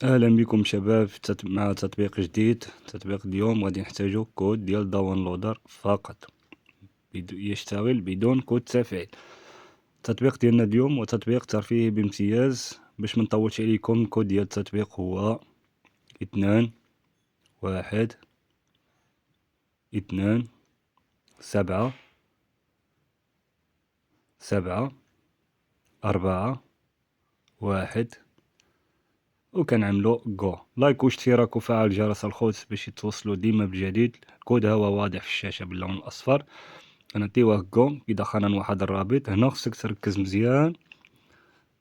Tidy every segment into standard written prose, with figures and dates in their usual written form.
اهلا بكم شباب مع تطبيق جديد. تطبيق اليوم غادي نحتاجو كود ديال داونلودر فقط، يشتغل بدون كود تفعيل. التطبيق ديالنا اليوم هو تطبيق ترفيهي بامتياز. باش منطولش عليكم، الكود ديال التطبيق هو 2 1 2 7 7 4 1. وكنعملو جو لايك واشتراك وفعل جرس الخوت باش يتوصلوا ديما بالجديد. الكود هو واضح في الشاشة باللون الاصفر. كنعطيوه جو كيدخلنا لواحد الرابط. هنا خصك تركز مزيان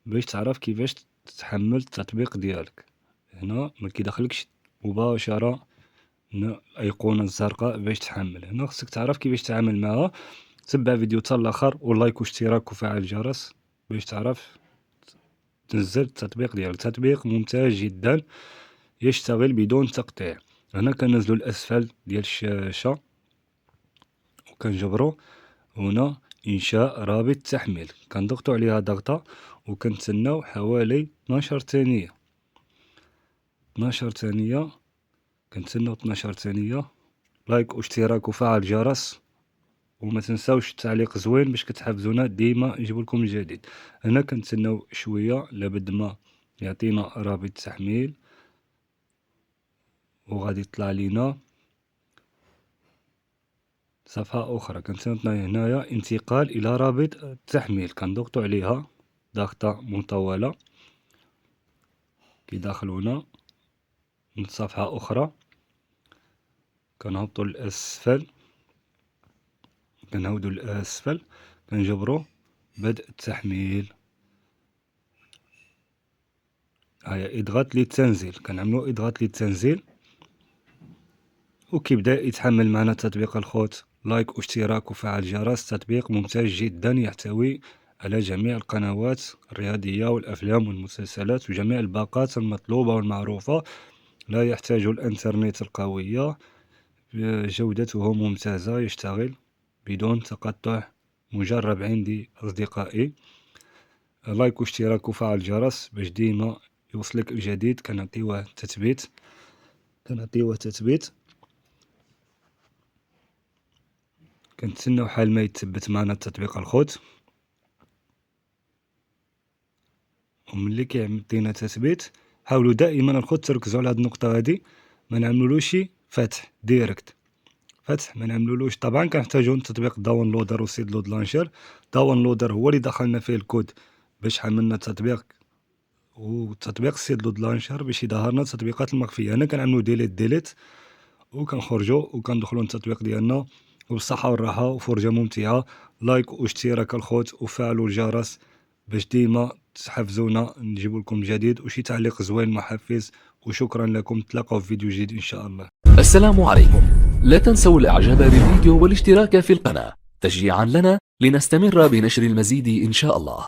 باش تعرف كيفاش تحمل التطبيق ديالك. هنا ما كيدخلكش مباشرة الايقونة الزرقاء باش تحمل. هنا خصك تعرف كيفاش تتعامل معها. تبع فيديو حتى الاخر، ولايك واشتراك وفعل الجرس باش تعرف تنزل التطبيق ديالك. تطبيق ممتاز جدا يشتغل بدون تقطيع. هنا كننزلو الاسفل ديال الشاشة وكنجبرو هنا انشاء رابط تحميل، كنضغطو عليها ضغطة وكنتسناو حوالي 12 ثانية. 12 ثانية كنتسناو 12 ثانية. لايك واشتراك وفعل الجرس، وما تنساوش التعليق زوين باش كتحفزونا ديما نجيبولكم الجديد. هنا كنتسناو شوية لابد ما يعطينا رابط تحميل، وغادي يطلع لينا صفحة أخرى. كنتسناو هنايا انتقال إلى رابط التحميل، كنضغطو عليها ضغطة مطولة كيدخلونا من صفحة أخرى. كنهبطو للأسفل، كنعودو للأسفل، كنجبرو بدء التحميل. هيا اضغط للتنزيل، كنعملو اضغط للتنزيل وكيبدا يتحمل معنا تطبيق الخوت. لايك واشتراك وفعل الجرس. تطبيق ممتاز جدا يحتوي على جميع القنوات الرياضية والأفلام والمسلسلات وجميع الباقات المطلوبة والمعروفة. لا يحتاج الانترنت القوية، جودته ممتازة، يشتغل بدون تقطع، مجرب عندي أصدقائي. لايك واشتراك وفعل الجرس باش ديما يوصلك الجديد. كنعطيوه تثبيت، كنتسناو حال ما يتثبت معنا التطبيق الخوت. وملي كيعطينا تثبيت حاولوا دائما الخوت تركزوا على هاد النقطة هادي، ما نعملولوش فتح ديريكت. فتح ما نعملولوش. طبعا كنحتاجو تطبيق داونلودر وسيد لود لانشر. داونلودر هو اللي دخلنا فيه الكود باش حملنا التطبيق، وتطبيق سيد لود لانشر باش يظهرنا التطبيقات المخفية. هنا كنعملو ديليت وكنخرجو وكندخلو التطبيق ديالنا. وبالصحة والراحة وفرجة ممتعة. لايك واشتراك الخوت وفعلوا الجرس باش ديما تحفزونا نجيب لكم جديد، وشي تعليق زوين محفز. وشكرا لكم، نتلاقاو في فيديو جديد ان شاء الله. السلام عليكم. لا تنسوا الاعجاب بالفيديو والاشتراك في القناة تشجيعا لنا لنستمر بنشر المزيد ان شاء الله.